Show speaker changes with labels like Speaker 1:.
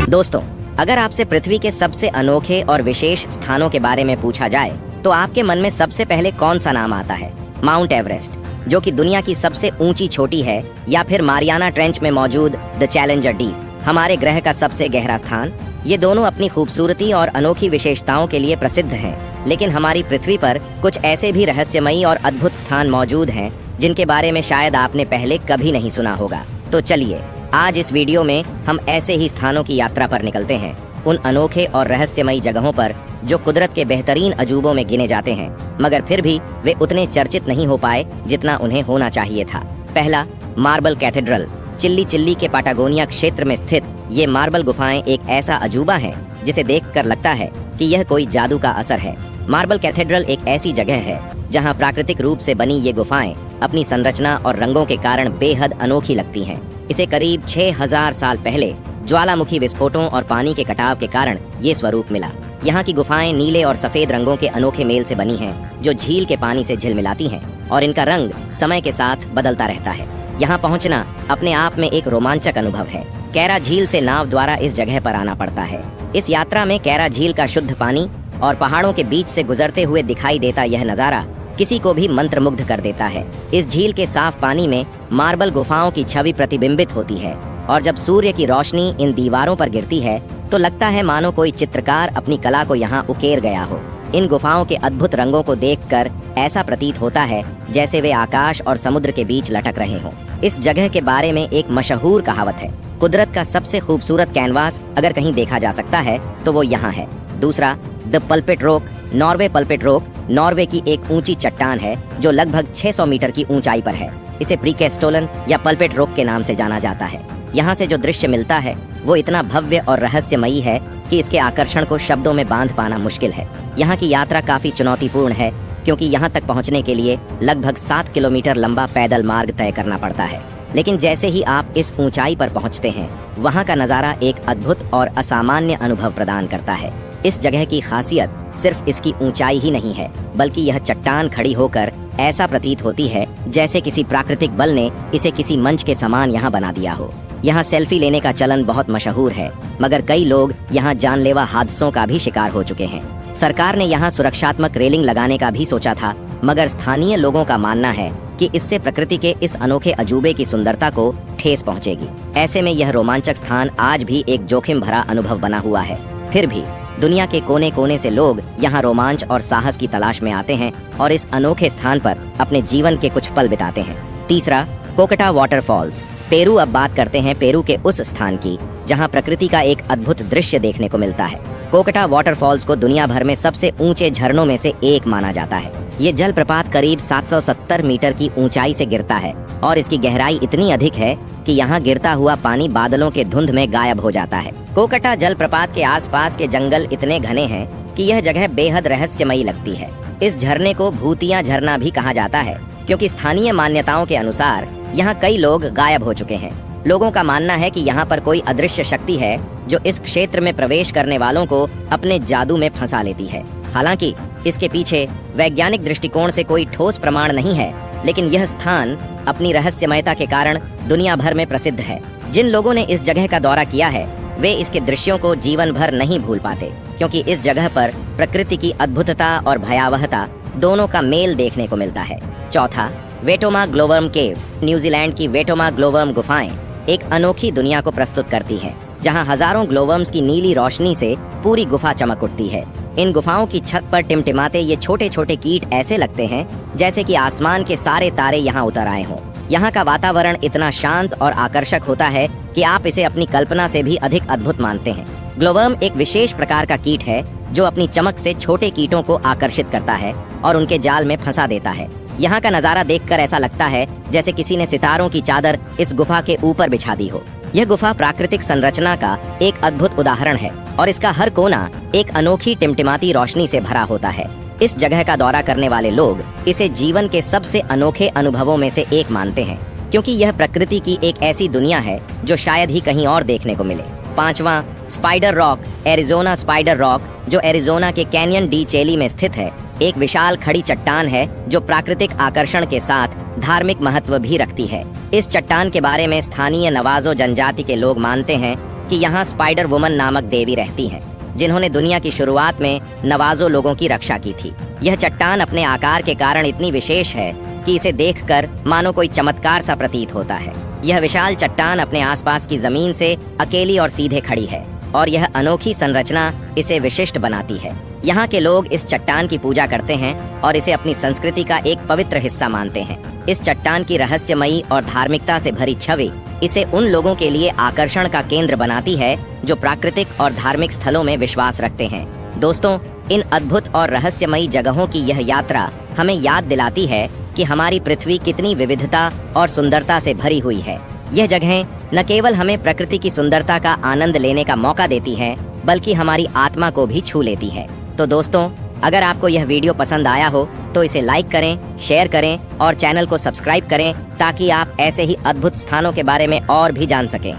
Speaker 1: दोस्तों, अगर आपसे पृथ्वी के सबसे अनोखे और विशेष स्थानों के बारे में पूछा जाए तो आपके मन में सबसे पहले कौन सा नाम आता है? माउंट एवरेस्ट, जो कि दुनिया की सबसे ऊंची चोटी है, या फिर मारियाना ट्रेंच में मौजूद द चैलेंजर डीप, हमारे ग्रह का सबसे गहरा स्थान? ये दोनों अपनी खूबसूरती और अनोखी विशेषताओं के लिए प्रसिद्ध हैं, लेकिन हमारी पृथ्वी पर कुछ ऐसे भी रहस्यमयी और अद्भुत स्थान मौजूद हैं जिनके बारे में शायद आपने पहले कभी नहीं सुना होगा। तो चलिए, आज इस वीडियो में हम ऐसे ही स्थानों की यात्रा पर निकलते हैं, उन अनोखे और रहस्यमयी जगहों पर जो कुदरत के बेहतरीन अजूबों में गिने जाते हैं, मगर फिर भी वे उतने चर्चित नहीं हो पाए जितना उन्हें होना चाहिए था। पहला, मार्बल कैथेड्रल। चिल्ली के पाटागोनिया क्षेत्र में स्थित ये मार्बल गुफाएं एक ऐसा अजूबा है जिसे देखकर लगता है कि यह कोई जादू का असर है। मार्बल कैथेड्रल एक ऐसी जगह है जहां प्राकृतिक रूप से बनी ये गुफाएं अपनी संरचना और रंगों के कारण बेहद अनोखी लगती हैं। इसे करीब 6000 साल पहले ज्वालामुखी विस्फोटों और पानी के कटाव के कारण ये स्वरूप मिला। यहाँ की गुफाएं नीले और सफेद रंगों के अनोखे मेल से बनी हैं, जो झील के पानी से झिलमिलाती हैं, और इनका रंग समय के साथ बदलता रहता है। यहाँ पहुँचना अपने आप में एक रोमांचक अनुभव है। कैरा झील से नाव द्वारा इस जगह पर आना पड़ता है। इस यात्रा में कैरा झील का शुद्ध पानी और पहाड़ों के बीच से गुजरते हुए दिखाई देता यह नज़ारा किसी को भी मंत्रमुग्ध कर देता है। इस झील के साफ पानी में मार्बल गुफाओं की छवि प्रतिबिंबित होती है, और जब सूर्य की रोशनी इन दीवारों पर गिरती है तो लगता है मानो कोई चित्रकार अपनी कला को यहाँ उकेर गया हो। इन गुफाओं के अद्भुत रंगों को देखकर ऐसा प्रतीत होता है जैसे वे आकाश और समुद्र के बीच लटक रहे हों। इस जगह के बारे में एक मशहूर कहावत है, कुदरत का सबसे खूबसूरत कैनवास अगर कहीं देखा जा सकता है तो वो यहाँ है। दूसरा, the pulpit rock. Norway pulpit rock Norway की एक ऊंची चट्टान है जो लगभग 600 मीटर की ऊंचाई पर है। इसे प्रीकेस्टोलन या पल्पिट रॉक के नाम से जाना जाता है। यहाँ से जो दृश्य मिलता है वो इतना भव्य और रहस्यमयी है कि इसके आकर्षण को शब्दों में बांध पाना मुश्किल है। यहाँ की यात्रा काफी चुनौतीपूर्ण है, क्योंकि यहाँ तक पहुँचने के लिए लगभग 7 किलोमीटर लंबा पैदल मार्ग तय करना पड़ता है। लेकिन जैसे ही आप इस ऊंचाई पर पहुँचते हैं, वहाँ का नज़ारा एक अद्भुत और असामान्य अनुभव प्रदान करता है। इस जगह की खासियत सिर्फ इसकी ऊंचाई ही नहीं है, बल्कि यह चट्टान खड़ी होकर ऐसा प्रतीत होती है जैसे किसी प्राकृतिक बल ने इसे किसी मंच के समान यहाँ बना दिया हो। यहाँ सेल्फी लेने का चलन बहुत मशहूर है, मगर कई लोग यहाँ जानलेवा हादसों का भी शिकार हो चुके हैं। सरकार ने यहाँ सुरक्षात्मक रेलिंग लगाने का भी सोचा था, मगर स्थानीय लोगों का मानना है कि इससे प्रकृति के इस अनोखे अजूबे की सुंदरता को ठेस पहुँचेगी। ऐसे में यह रोमांचक स्थान आज भी एक जोखिम भरा अनुभव बना हुआ है। फिर भी दुनिया के कोने कोने से लोग यहाँ रोमांच और साहस की तलाश में आते हैं और इस अनोखे स्थान पर अपने जीवन के कुछ पल बिताते हैं। तीसरा, कोकटा वाटरफॉल्स। पेरू। अब बात करते हैं पेरू के उस स्थान की जहाँ प्रकृति का एक अद्भुत दृश्य देखने को मिलता है। कोकटा वाटरफॉल्स को दुनिया भर में सबसे ऊंचे झरनों में से एक माना जाता है। ये जलप्रपात करीब 770 मीटर की ऊंचाई से गिरता है, और इसकी गहराई इतनी अधिक है कि यहाँ गिरता हुआ पानी बादलों के धुंध में गायब हो जाता है। कोकटा जलप्रपात के आसपास के जंगल इतने घने हैं कि यह जगह बेहद रहस्यमयी लगती है। इस झरने को भूतिया झरना भी कहा जाता है, क्योंकि स्थानीय मान्यताओं के अनुसार यहाँ कई लोग गायब हो चुके हैं। लोगों का मानना है कि यहाँ पर कोई अदृश्य शक्ति है जो इस क्षेत्र में प्रवेश करने वालों को अपने जादू में फंसा लेती है। हालांकि इसके पीछे वैज्ञानिक दृष्टिकोण से कोई ठोस प्रमाण नहीं है, लेकिन यह स्थान अपनी रहस्यमयता के कारण दुनिया भर में प्रसिद्ध है। जिन लोगों ने इस जगह का दौरा किया है वे इसके दृश्यों को जीवन भर नहीं भूल पाते, क्योंकि इस जगह पर प्रकृति की अद्भुतता और भयावहता दोनों का मेल देखने को मिलता है। चौथा, वेटोमा ग्लोवर्म केव्स। न्यूजीलैंड की वेटोमा ग्लोवर्म गुफाएं एक अनोखी दुनिया को प्रस्तुत करती हैं, जहां हजारों ग्लोवर्म्स की नीली रोशनी से पूरी गुफा चमक उठती है। इन गुफाओं की छत पर टिमटिमाते ये छोटे छोटे कीट ऐसे लगते हैं जैसे कि आसमान के सारे तारे यहाँ उतर आए हों। यहाँ का वातावरण इतना शांत और आकर्षक होता है कि आप इसे अपनी कल्पना से भी अधिक अद्भुत मानते हैं। ग्लोवर्म एक विशेष प्रकार का कीट है जो अपनी चमक से छोटे कीटों को आकर्षित करता है और उनके जाल में फंसा देता है। यहाँ का नज़ारा देखकर ऐसा लगता है जैसे किसी ने सितारों की चादर इस गुफा के ऊपर बिछा दी हो। यह गुफा प्राकृतिक संरचना का एक अद्भुत उदाहरण है, और इसका हर कोना एक अनोखी टिमटिमाती रोशनी से भरा होता है। इस जगह का दौरा करने वाले लोग इसे जीवन के सबसे अनोखे अनुभवों में से एक मानते हैं, क्योंकि यह प्रकृति की एक ऐसी दुनिया है जो शायद ही कहीं और देखने को मिले। पांचवा, spider rock. Arizona spider rock, जो एरिजोना के कैनियन डी चेली में स्थित है, एक विशाल खड़ी चट्टान है जो प्राकृतिक आकर्षण के साथ धार्मिक महत्व भी रखती है। इस चट्टान के बारे में स्थानीय नवाजो जनजाति के लोग मानते हैं कि यहाँ स्पाइडर वुमन नामक देवी रहती हैं, जिन्होंने दुनिया की शुरुआत में नवाजो लोगों की रक्षा की थी। यह चट्टान अपने आकार के कारण इतनी विशेष है कि इसे देखकर मानो कोई चमत्कार सा प्रतीत होता है। यह विशाल चट्टान अपने आसपास की जमीन से अकेली और सीधे खड़ी है और यह अनोखी संरचना इसे विशिष्ट बनाती है। यहाँ के लोग इस चट्टान की पूजा करते हैं और इसे अपनी संस्कृति का एक पवित्र हिस्सा मानते हैं। इस चट्टान की रहस्यमयी और धार्मिकता से भरी छवि इसे उन लोगों के लिए आकर्षण का केंद्र बनाती है जो प्राकृतिक और धार्मिक स्थलों में विश्वास रखते हैं। दोस्तों, इन अद्भुत और रहस्यमयी जगहों की यह यात्रा हमें याद दिलाती है कि हमारी पृथ्वी कितनी विविधता और सुंदरता से भरी हुई है। यह जगहें न केवल हमें प्रकृति की सुंदरता का आनंद लेने का मौका देती हैं, बल्कि हमारी आत्मा को भी छू लेती है। तो दोस्तों, अगर आपको यह वीडियो पसंद आया हो तो इसे लाइक करें, शेयर करें और चैनल को सब्सक्राइब करें ताकि आप ऐसे ही अद्भुत स्थानों के बारे में और भी जान सकें।